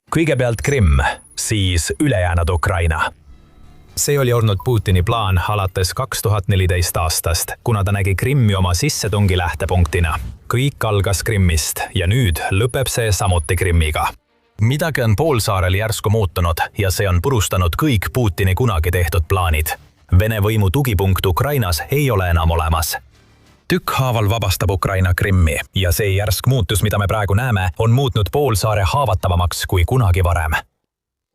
Kõigepealt Krimm, siis ülejäänud Ukraina. See oli olnud Putini plaan alates 2014 aastast, kuna ta nägi Krimmi oma sissetungi lähtepunktina. Kõik algas Krimmist ja nüüd lõpeb see samuti Krimmiga. Midagi on poolsaarel järsku muutunud ja see on purustanud kõik Putini kunagi tehtud plaanid. Vene võimu tugipunkt Ukrainas ei ole enam olemas. Tükkhaaval vabastab Ukraina Krimmi ja see järsk muutus, mida me praegu näeme, on muutnud poolsaare haavatavamaks kui kunagi varem.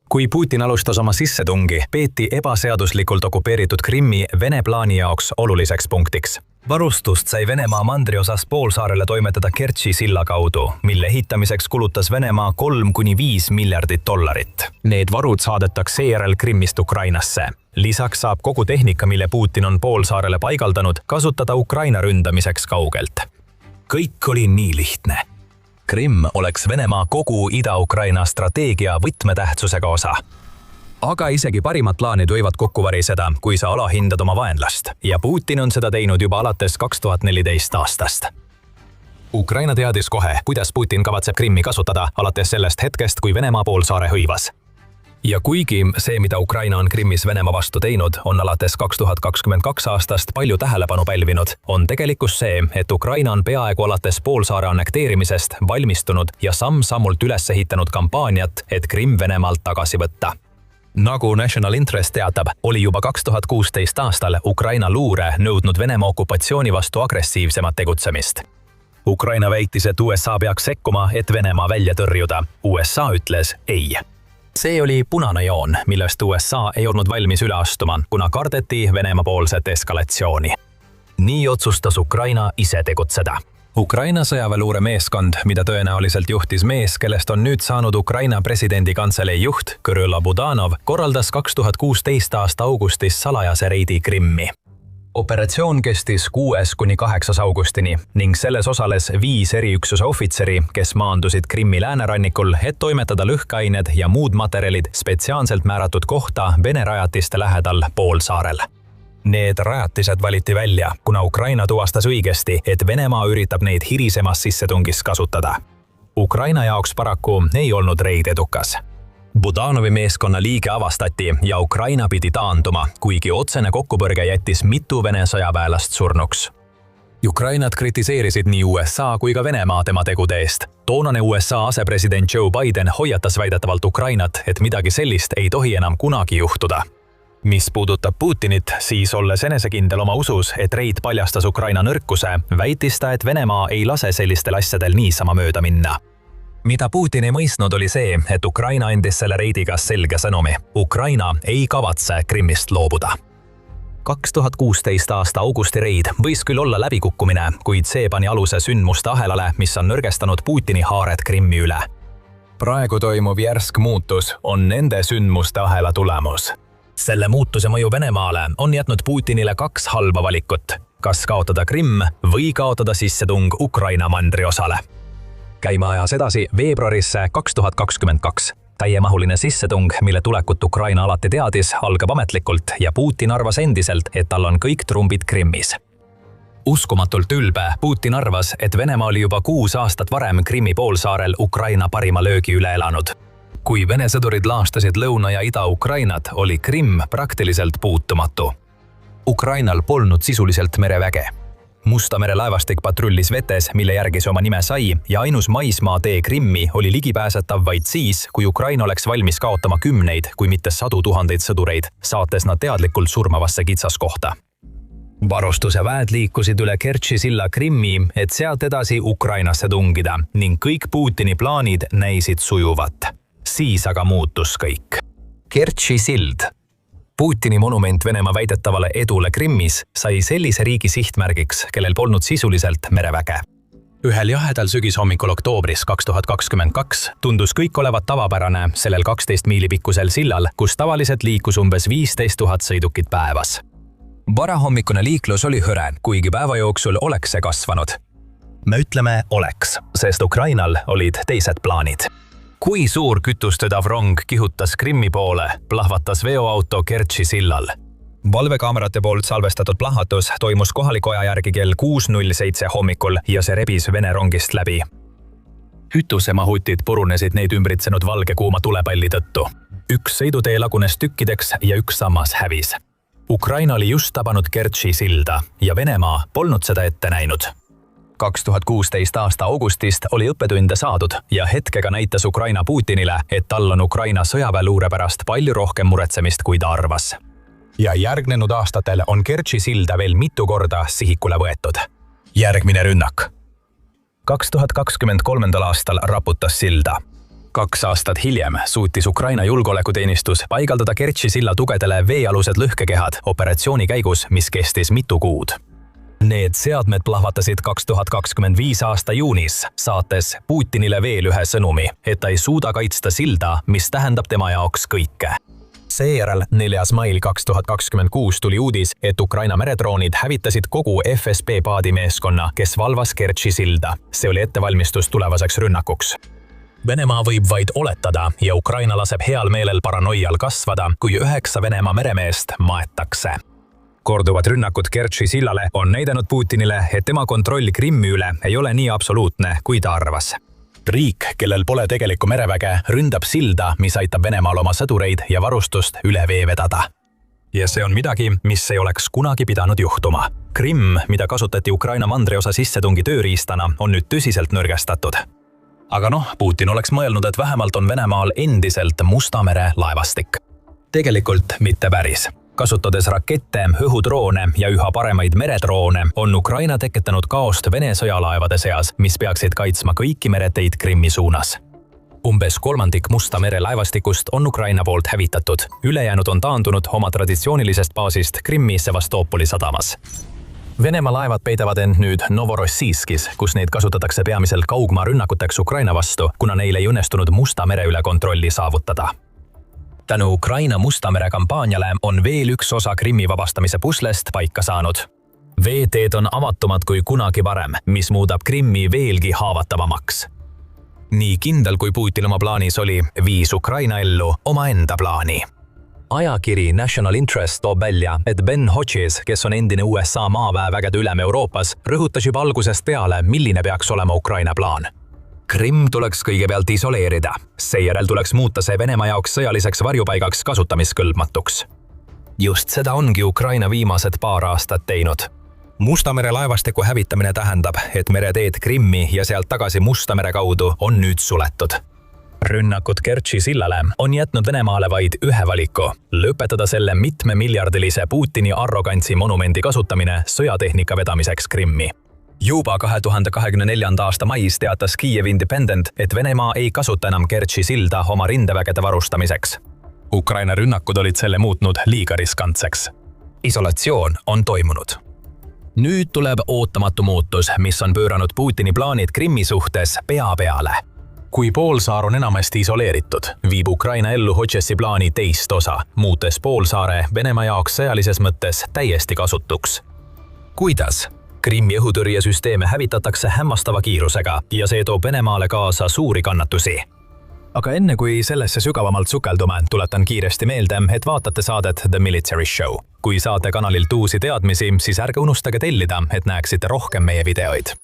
Kui Putin alustas oma sissetungi, peeti ebaseaduslikult okupeeritud Krimmi Vene plaani jaoks oluliseks punktiks. Varustust sai Venemaa mandriosas poolsaarele toimetada Kertši silla kaudu, mille ehitamiseks kulutas Venemaa 3–5 miljardit dollarit. Need varud saadetakse seejärel Krimmist Ukrainasse. Lisaks saab kogu tehnika, mille Putin on poolsaarele paigaldanud, kasutada Ukraina ründamiseks kaugelt. Kõik oli nii lihtne. Krimm oleks Venemaa kogu Ida-Ukraina strateegia võtmetähtsusega osa. Aga isegi parimad plaanid võivad kokku variseda, kui sa alahindad oma vaenlast. Ja Putin on seda teinud juba alates 2014 aastast. Ukraina teadis kohe, kuidas Putin kavatseb Krimmi kasutada alates sellest hetkest, kui Venemaa poolsaare hõivas. Ja kuigi see, mida Ukraina on Krimmis Venemaa vastu teinud, on alates 2022 aastast palju tähelepanu pälvinud, on tegelikkus see, et Ukraina on peaaegu alates poolsaare annekteerimisest valmistunud ja samm-sammult üles ehitanud kampaaniat, et Krimm Venemaalt tagasi võtta. Nagu National Interest teatab, oli juba 2016 aastal Ukraina luure nõudnud Venemaa okupatsiooni vastu agressiivsemat tegutsemist. Ukraina väitis, et USA peaks sekkuma, et Venemaa välja tõrjuda. USA ütles ei. See oli punane joon, millest USA ei olnud valmis üle astuma, kuna kardeti Venemaa poolset eskalatsiooni. Nii otsustas Ukraina ise tegutseda. Ukraina sõjaväeluure meeskond, mida tõenäoliselt juhtis mees, kellest on nüüd saanud Ukraina presidendi kantselei juht Kirill Budanov, korraldas 2016 aasta augustis salajase reidi Krimmi. Operatsioon kestis 6–8 augustini ning selles osales 5 eriüksuse ohvitseri, kes maandusid Krimmi läänerannikul, et toimetada lõhkeained ja muud materjalid spetsiaalselt määratud kohta Vene rajatiste lähedal poolsaarel. Need rajatised valiti välja, kuna Ukraina tuvastas õigesti, et Venemaa üritab neid hirisemas sissetungis kasutada. Ukraina jaoks paraku ei olnud reid edukas. Budanovi meeskonna liige avastati ja Ukraina pidi taanduma, kuigi otsene kokkupõrge jättis mitu Vene sõjaväelast surnuks. Ukrainat kritiseerisid nii USA kui ka Venemaa tema tegude eest. Toonane USA asepresident Joe Biden hoiatas väidetavalt Ukrainat, et midagi sellist ei tohi enam kunagi juhtuda. Mis puudutab Putinit, siis olles enesekindel oma usus, et reid paljastas Ukraina nõrkuse, väitis ta, et Venemaa ei lase sellistel asjadel niisama mööda minna. Mida Putin ei mõistnud oli see, et Ukraina andis selle reidiga selge sõnumi. Ukraina ei kavatse Krimmist loobuda. 2016 aasta augusti reid võis küll olla läbikukkumine, kuid see pani aluse sündmuste ahelale, mis on nõrgestanud Putini haaret Krimmi üle. Praegu toimuv järsk muutus on nende sündmuste ahela tulemus. Selle muutuse mõju Venemaale on jätnud Putinile 2 halba valikut. Kas kaotada Krimm või kaotada sissetung Ukraina mandriosale. Käima ajas edasi veebruarisse 2022. Täiemahuline sissetung, mille tulekut Ukraina alati teadis, algab ametlikult ja Putin arvas endiselt, et tal on kõik trumbid Krimmis. Uskumatult ülbe, Putin arvas, et Venemaa oli juba 6 aastat varem Krimmi poolsaarel Ukraina parima löögi üle elanud. Kui Vene sõdurid laastasid Lõuna- ja Ida-Ukrainat, oli Krimm praktiliselt puutumatu. Ukrainal polnud sisuliselt mereväge. Musta mere laevastik patrullis vetes, mille järgi see oma nime sai, ja ainus maismaa tee Krimmi oli ligipääsetav vaid siis, kui Ukraina oleks valmis kaotama 10, kui mitte 100 000 sõdureid, saates nad teadlikult surmavasse kitsaskohta. Varustuse väed liikusid üle Kertši silla Krimmi, et sealt edasi Ukrainasse tungida ning kõik Putini plaanid näisid sujuvat. Siis aga muutus kõik. Kertši sild. Putini monument Venemaa väidetavale edule Krimmis sai sellise riigi sihtmärgiks, kellel polnud sisuliselt mereväge. Ühel jahedal sügishommikul oktoobris 2022 tundus kõik olevat tavapärane sellel 12 miili pikkusel sillal, kus tavaliselt liikus umbes 15 000 sõidukit päevas. Varahommikune liiklus oli hõre, kuigi päeva jooksul oleks see kasvanud. Me ütleme oleks, sest Ukrainal olid teised plaanid. Kui suur kütustedav rong kihutas Krimmi poole, plahvatas veoauto Kertši sillal. Valvekaamerate poolt salvestatud plahvatus toimus kohaliku aja järgi kell 6:07 hommikul ja see rebis Vene rongist läbi. Hütusemahutid purunesid neid ümbritsenud valge kuuma tulepalli tõttu. Üks sõidutee lagunes tükkideks ja üks sammas hävis. Ukraina oli just tabanud Kertši silda ja Venemaa polnud seda ette näinud. 2016 aasta augustist oli õppetunde saadud ja hetkega näitas Ukraina Putinile, et tal on Ukraina sõjaväeluure pärast palju rohkem muretsemist, kui ta arvas. Ja järgnenud aastatel on Kertši silda veel mitu korda sihikule võetud. Järgmine rünnak. 2023. aastal raputas silda. 2 aastat hiljem suutis Ukraina julgeolekuteenistus paigaldada Kertši silla tugedele veealused lõhkekehad operatsiooni käigus, mis kestis mitu kuud. Need seadmed plahvatasid 2025 aasta juunis, saates Putinile veel ühe sõnumi, et ta ei suuda kaitsta silda, mis tähendab tema jaoks kõike. Seejärel 4. mail 2026 tuli uudis, et Ukraina meredroonid hävitasid kogu FSB paadimeeskonna, kes valvas Kertši silda. See oli ettevalmistus tulevaseks rünnakuks. Venemaa võib vaid oletada ja Ukraina laseb heal meelel paranoial kasvada, kui 9 Venemaa meremeest maetakse. Korduvad rünnakud Kertši sillale on näidanud Putinile, et tema kontroll Krimmi üle ei ole nii absoluutne, kui ta arvas. Riik, kellel pole tegelikku mereväge, ründab silda, mis aitab Venemaal oma sõdureid ja varustust üle vee vedada. Ja see on midagi, mis ei oleks kunagi pidanud juhtuma. Krimm, mida kasutati Ukraina mandriosa sissetungi tööriistana, on nüüd tõsiselt nõrgestatud. Aga Putin oleks mõelnud, et vähemalt on Venemaal endiselt Musta mere laevastik. Tegelikult mitte päris. Kasutades rakette, õhudroone ja üha paremaid meredroone on Ukraina tekitanud kaost Vene sõjalaevade seas, mis peaksid kaitsma kõiki mereteid Krimmi suunas. Umbes 1/3 Musta mere laevastikust on Ukraina poolt hävitatud. Ülejäänud on taandunud oma traditsioonilisest baasist Krimmi Sevastopoli sadamas. Venemaa laevad peidavad end nüüd Novorossijskis, kus neid kasutatakse peamiselt kaugmaa rünnakuteks Ukraina vastu, kuna neil ei õnnestunud Musta mere üle kontrolli saavutada. Tänu Ukraina Musta mere kampaaniale on veel üks osa Krimmi vabastamise puslest paika saanud. Veeteed on avatumad kui kunagi varem, mis muudab Krimmi veelgi haavatavamaks. Nii kindel kui Putin oma plaanis oli, viis Ukraina ellu omaenda plaani. Ajakiri National Interest toob välja, et Ben Hodges, kes on endine USA maaväevägede ülem Euroopas, rõhutas juba algusest peale, milline peaks olema Ukraina plaan. Krimm tuleks kõigepealt isoleerida, seejärel tuleks muuta see Venemaa jaoks sõjaliseks varjupaigaks kasutamiskõlbmatuks. Just seda ongi Ukraina viimased paar aastat teinud. Musta mere laevastiku hävitamine tähendab, et mereteed Krimmi ja sealt tagasi Musta mere kaudu on nüüd suletud. Rünnakud Kertši sillale on jätnud Venemaale vaid ühe valiku: lõpetada selle mitmemiljardilise Putini arrogantsi monumendi kasutamine sõjatehnika vedamiseks Krimmi. Juba 2024. aasta mais teatas Kiev Independent, et Venemaa ei kasuta enam Kertši silda oma rindevägede varustamiseks. Ukraina rünnakud olid selle muutnud liiga riskantseks. Isolatsioon on toimunud. Nüüd tuleb ootamatu muutus, mis on pööranud Putini plaanid Krimmi suhtes pea peale. Kui poolsaar on enamasti isoleeritud, viib Ukraina ellu Hodgesi plaani teist osa, muutes poolsaare Venemaa jaoks sõjalises mõttes täiesti kasutuks. Kuidas? Krimmi õhutõrjesüsteeme hävitatakse hämmastava kiirusega ja see toob Venemaale kaasa suuri kannatusi. Aga enne kui sellesse sügavamalt sukeldume, tuletan kiiresti meelde, et vaatate saadet The Military Show. Kui saate kanalilt uusi teadmisi, siis ärge unustage tellida, et näeksite rohkem meie videoid.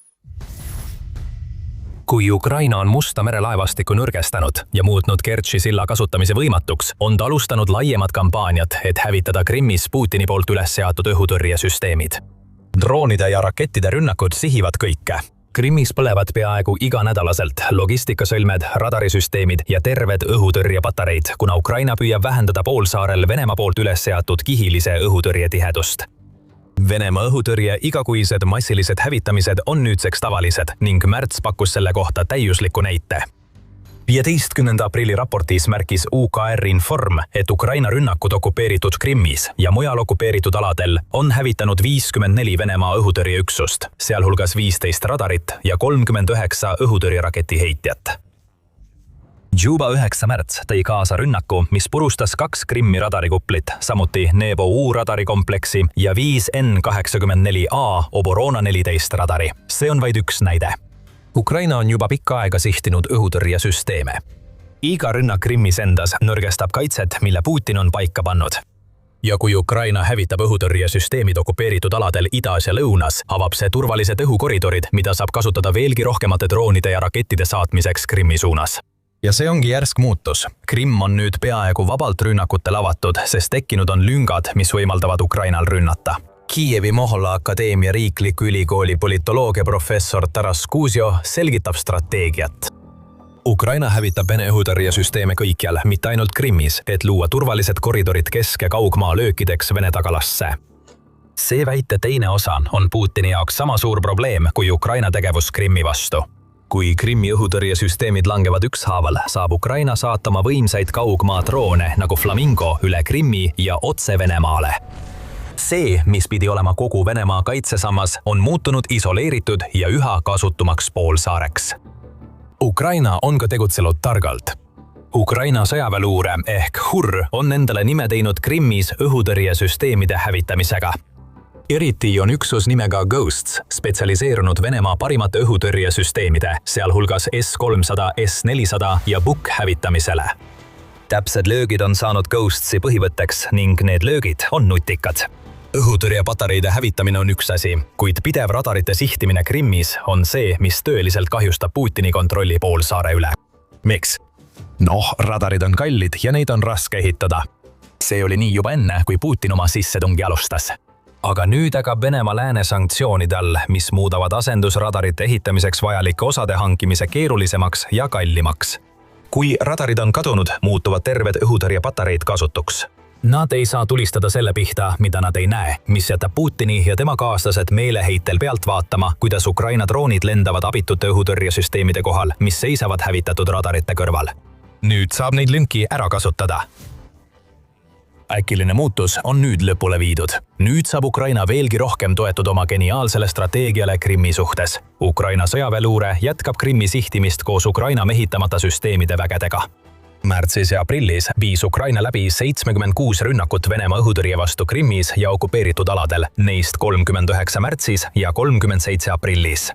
Kui Ukraina on Musta mere laevastiku nõrgestanud ja muutnud Kertši silla kasutamise võimatuks, on ta alustanud laiemat kampaaniat, et hävitada Krimmis Putini poolt üles seatud õhutõrjesüsteemid. Droonide ja rakettide rünnakud sihivad kõike. Krimmis põlevad peaaegu iganädalaselt logistikasõlmed, radarisüsteemid ja terved õhutõrjepatareid, kuna Ukraina püüab vähendada poolsaarel Venemaa poolt üles seatud kihilise õhutõrje tihedust. Venemaa õhutõrje igakuised massilised hävitamised on nüüdseks tavalised ning märts pakkus selle kohta täiusliku näite. 15. aprilli raportis märkis UKR Inform, et Ukraina rünnakud okupeeritud Krimmis ja mujal okupeeritud aladel on hävitanud 54 Venemaa õhutõrjeüksust, sealhulgas 15 radarit ja 39 õhutõrjeraketi heitjat. Juba 9. märts tõi kaasa rünnaku, mis purustas 2 Krimmi radarikuplit, samuti Nebo U radarikompleksi ja 5 N-84A Oborona 14 radari. See on vaid üks näide. Ukraina on juba pikka aega sihtinud õhutõrjesüsteeme. Iga rünnak Krimmis endas nõrgestab kaitset, mille Putin on paika pannud. Ja kui Ukraina hävitab õhutõrjesüsteemid okupeeritud aladel idas ja lõunas, avab see turvalised õhukoridorid, mida saab kasutada veelgi rohkemate droonide ja rakettide saatmiseks Krimmi suunas. Ja see ongi järsk muutus. Krimm on nüüd peaaegu vabalt rünnakutel avatud, sest tekkinud on lüngad, mis võimaldavad Ukrainal rünnata. Kiievi Mohola Akadeemia riikliku ülikooli politoloogia professor Taras Kuzio selgitab strateegiat. Ukraina hävitab Vene õhutõrjesüsteeme kõikjal, mitte ainult Krimmis, et luua turvalised koridorid kesk- ja kaugmaa löökideks Vene tagalasse. See väite teine osa on Putini jaoks sama suur probleem kui Ukraina tegevus Krimmi vastu. Kui Krimmi õhutõrjesüsteemid langevad ükshaaval, saab Ukraina saatama võimsaid kaugmaa droone nagu Flamingo üle Krimmi ja otse Venemaale. See, mis pidi olema kogu Venemaa kaitsesammas, on muutunud isoleeritud ja üha kasutumaks poolsaareks. Ukraina on ka tegutsenud targalt. Ukraina sõjaväeluure ehk HUR on endale nime teinud Krimmis õhutõrjesüsteemide hävitamisega. Eriti on üksus nimega Ghosts spetsialiseerunud Venemaa parimate õhutõrjesüsteemide, sealhulgas S-300, S-400 ja Buk hävitamisele. Täpsed löögid on saanud Ghostsi põhivõtteks ning need löögid on nutikad. Õhutõrjepatareide hävitamine on üks asi, kuid pidev radarite sihtimine Krimmis on see, mis tõeliselt kahjustab Putini kontrolli poolsaare üle. Miks? Radarid on kallid ja neid on raske ehitada. See oli nii juba enne, kui Putin oma sissetungi alustas. Aga nüüd ägab Venemaa lääne sanktsioonide all, mis muudavad asendusradarite ehitamiseks vajalike osade hankimise keerulisemaks ja kallimaks. Kui radarid on kadunud, muutuvad terved õhutõrjepatareid kasutuks. Nad ei saa tulistada selle pihta, mida nad ei näe, mis jätab Putini ja tema kaaslased meeleheitel pealt vaatama, kuidas Ukraina droonid lendavad abitute õhutõrjesüsteemide kohal, mis seisavad hävitatud radarite kõrval. Nüüd saab neid lünki ära kasutada. Äkiline muutus on nüüd lõpule viidud. Nüüd saab Ukraina veelgi rohkem toetuda oma geniaalsele strateegiale Krimmi suhtes. Ukraina sõjaväeluure jätkab Krimmi sihtimist koos Ukraina mehitamata süsteemide vägedega. Märtsis ja aprillis viis Ukraina läbi 76 rünnakut Venemaa õhutõrje vastu Krimmis ja okupeeritud aladel, neist 39 märtsis ja 37 aprillis.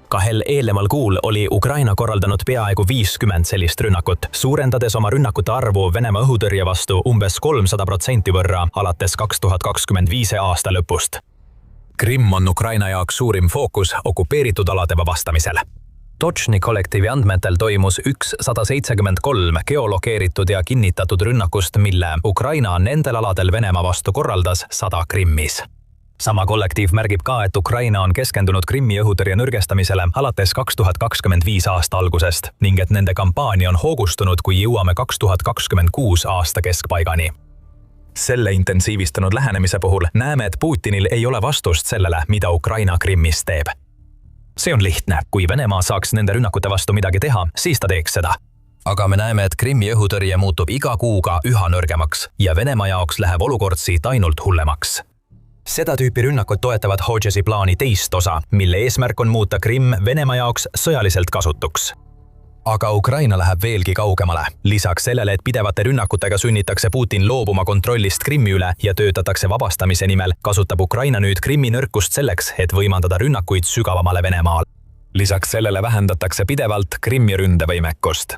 Kahel eelneval kuul oli Ukraina korraldanud peaaegu 50 sellist rünnakut, suurendades oma rünnakute arvu Venemaa õhutõrje vastu umbes 300% võrra alates 2025 aasta lõpust. Krimm on Ukraina jaoks suurim fookus okupeeritud alade vabastamisel. Točni kollektiivi andmetel toimus 173 geolokeeritud ja kinnitatud rünnakust, mille Ukraina nendel aladel Venemaa vastu korraldas 100 Krimmis. Sama kollektiiv märgib ka, et Ukraina on keskendunud Krimmi õhutõrje nõrgestamisele alates 2025 aasta algusest ning et nende kampaania on hoogustunud, kui jõuame 2026 aasta keskpaigani. Selle intensiivistunud lähenemise puhul näeme, et Putinil ei ole vastust sellele, mida Ukraina Krimmis teeb. See on lihtne, kui Venemaa saaks nende rünnakute vastu midagi teha, siis ta teeks seda. Aga me näeme, et Krimmi õhutõrje muutub iga kuuga üha nõrgemaks ja Venemaa jaoks läheb olukord siit ainult hullemaks. Seda tüüpi rünnakud toetavad Hodžesi plaani teist osa, mille eesmärk on muuta Krimm Venemaa jaoks sõjaliselt kasutuks. Aga Ukraina läheb veelgi kaugemale. Lisaks sellele, et pidevate rünnakutega sunnitakse Putin loobuma kontrollist Krimmi üle ja töötatakse vabastamise nimel, kasutab Ukraina nüüd Krimmi nõrkust selleks, et võimandada rünnakuid sügavamale Venemaal. Lisaks sellele vähendatakse pidevalt Krimmi ründevõimekust.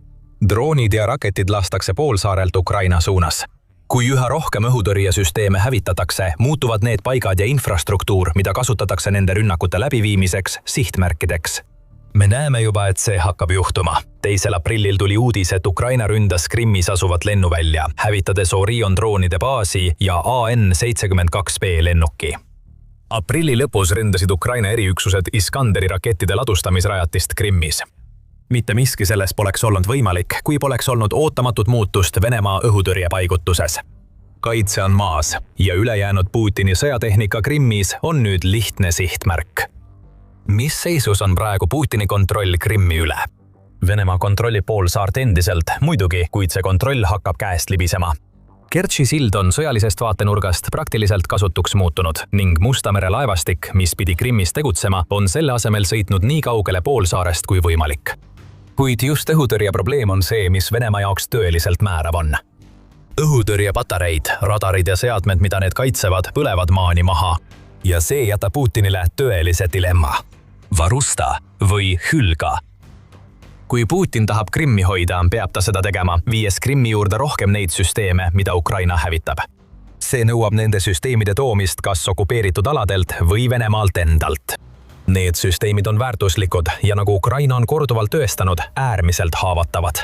Droonid ja raketid lastakse poolsaarelt Ukraina suunas. Kui üha rohkem õhutõrjesüsteeme hävitatakse, muutuvad need paigad ja infrastruktuur, mida kasutatakse nende rünnakute läbiviimiseks, sihtmärkideks. Me näeme juba, et see hakkab juhtuma. 2. aprillil tuli uudis, et Ukraina ründas Krimmis asuvat lennuvälja, hävitades Orion droonide baasi ja AN-72B lennuki. Aprilli lõpus ründasid Ukraina eriüksused Iskanderi rakettide ladustamisrajatist Krimmis. Mitte miski sellest poleks olnud võimalik, kui poleks olnud ootamatut muutust Venemaa õhutõrjepaigutuses. Kaitse on maas ja ülejäänud Putini sõjatehnika Krimmis on nüüd lihtne sihtmärk. Mis seisus on praegu Putini kontroll Krimmi üle? Venemaa kontrollib poolsaart endiselt, muidugi, kuid see kontroll hakkab käest libisema. Kertši sild on sõjalisest vaatenurgast praktiliselt kasutuks muutunud ning Musta mere laevastik, mis pidi Krimmis tegutsema, on selle asemel sõitnud nii kaugele poolsaarest kui võimalik. Kuid just õhutõrje probleem on see, mis Venemaa jaoks tõeliselt määrav on. Õhutõrjepatareid, radarid ja seadmed, mida need kaitsevad, põlevad maani maha. Ja see jätab Putinile tõelise dilemma. Varusta või hülga. Kui Putin tahab Krimmi hoida, peab ta seda tegema, viies Krimmi juurde rohkem neid süsteeme, mida Ukraina hävitab. See nõuab nende süsteemide toomist kas okupeeritud aladelt või Venemaalt endalt. Need süsteemid on väärtuslikud ja nagu Ukraina on korduvalt tõestanud, äärmiselt haavatavad.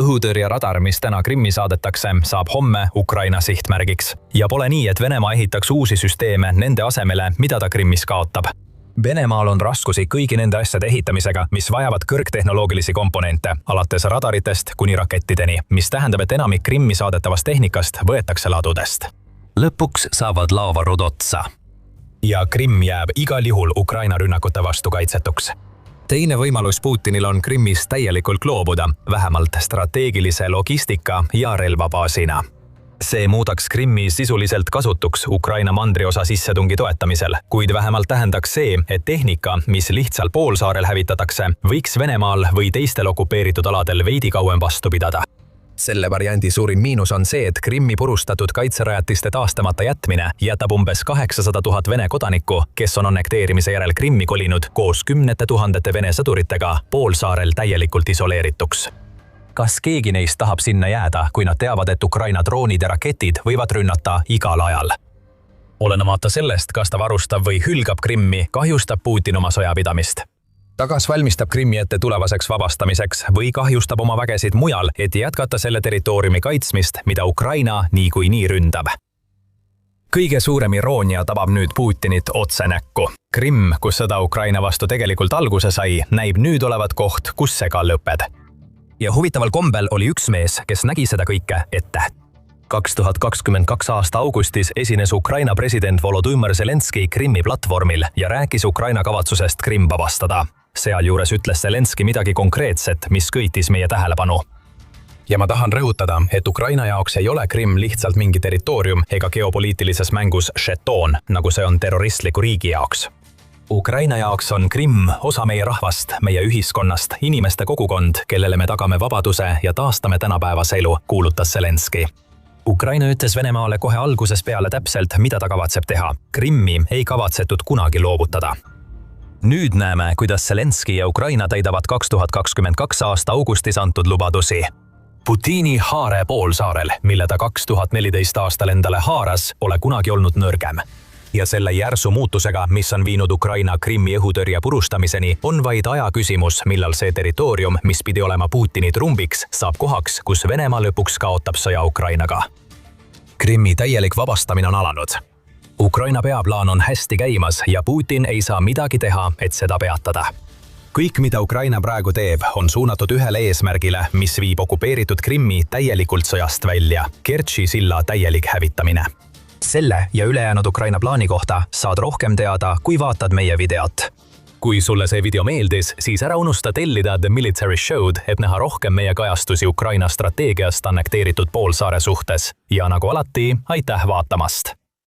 Õhutõrjeradar, mis täna Krimmi saadetakse, saab homme Ukraina sihtmärgiks. Ja pole nii, et Venemaa ehitaks uusi süsteeme nende asemele, mida ta Krimmis kaotab. Venemaal on raskusi kõigi nende asjade ehitamisega, mis vajavad kõrgtehnoloogilisi komponente, alates radaritest kuni rakettideni, mis tähendab, et enamik Krimmi saadetavast tehnikast võetakse ladudest. Lõpuks saavad laovarud otsa. Ja Krimm jääb igal juhul Ukraina rünnakute vastu kaitsetuks. Teine võimalus Putinil on Krimmis täielikult loobuda, vähemalt strateegilise logistika ja relvabaasina. See muudaks Krimmi sisuliselt kasutuks Ukraina mandriosa sissetungi toetamisel, kuid vähemalt tähendaks see, et tehnika, mis lihtsalt poolsaarel hävitatakse, võiks Venemaal või teistel okupeeritud aladel veidi kauem vastu pidada. Selle variandi suurim miinus on see, et Krimmi purustatud kaitserajatiste taastamata jätmine jätab umbes 800 000 Vene kodanikku, kes on annekteerimise järel Krimmi kolinud koos 10 000 Vene sõduritega poolsaarel täielikult isoleerituks. Kas keegi neist tahab sinna jääda, kui nad teavad, et Ukraina droonid ja raketid võivad rünnata igal ajal? Olenemata sellest, kas ta varustab või hülgab Krimmi, kahjustab Putin oma sõjapidamist. Ta kas valmistab Krimmi ette tulevaseks vabastamiseks või kahjustab oma vägesid mujal, et jätkata selle territooriumi kaitsmist, mida Ukraina niikuinii ründab. Kõige suurem iroonia tabab nüüd Putinit otse näkku. Krimm, kus sõda Ukraina vastu tegelikult alguse sai, näib nüüd olevat koht, kus see ka lõpeb. Ja huvitaval kombel oli üks mees, kes nägi seda kõike ette. 2022 aasta augustis esines Ukraina president Volodymyr Zelenskõi Krimmi platvormil ja rääkis Ukraina kavatsusest Krimm vabastada. Sealjuures ütles Zelenskõi midagi konkreetset, mis köitis meie tähelepanu. Ja ma tahan rõhutada, et Ukraina jaoks ei ole Krimm lihtsalt mingi territoorium ega geopoliitilises mängus žetoon, nagu see on terroristliku riigi jaoks. Ukraina jaoks on Krimm osa meie rahvast, meie ühiskonnast, inimeste kogukond, kellele me tagame vabaduse ja taastame tänapäevase elu, kuulutas Zelenskõi. Ukraina ütles Venemaale kohe alguses peale täpselt, mida ta kavatseb teha. Krimmi ei kavatsetud kunagi loovutada. Nüüd näeme, kuidas Zelenskõi ja Ukraina täidavad 2022 aasta augustis antud lubadusi. Putini haare poolsaarel, mille ta 2014 aastal endale haaras, pole kunagi olnud nõrgem. Ja selle järsu muutusega, mis on viinud Ukraina Krimmi õhutõrje purustamiseni, on vaid aja küsimus, millal see territoorium, mis pidi olema Putini trumbiks, saab kohaks, kus Venemaa lõpuks kaotab sõja Ukrainaga. Krimmi täielik vabastamine on alanud. Ukraina peaplaan on hästi käimas ja Putin ei saa midagi teha, et seda peatada. Kõik, mida Ukraina praegu teeb, on suunatud ühele eesmärgile, mis viib okupeeritud Krimmi täielikult sõjast välja. Kertši silla täielik hävitamine. Selle ja ülejäänud Ukraina plaani kohta saad rohkem teada, kui vaatad meie videot. Kui sulle see video meeldis, siis ära unusta tellida The Military Show'd, et näha rohkem meie kajastusi Ukraina strateegiast annekteeritud poolsaare suhtes. Ja nagu alati, aitäh vaatamast!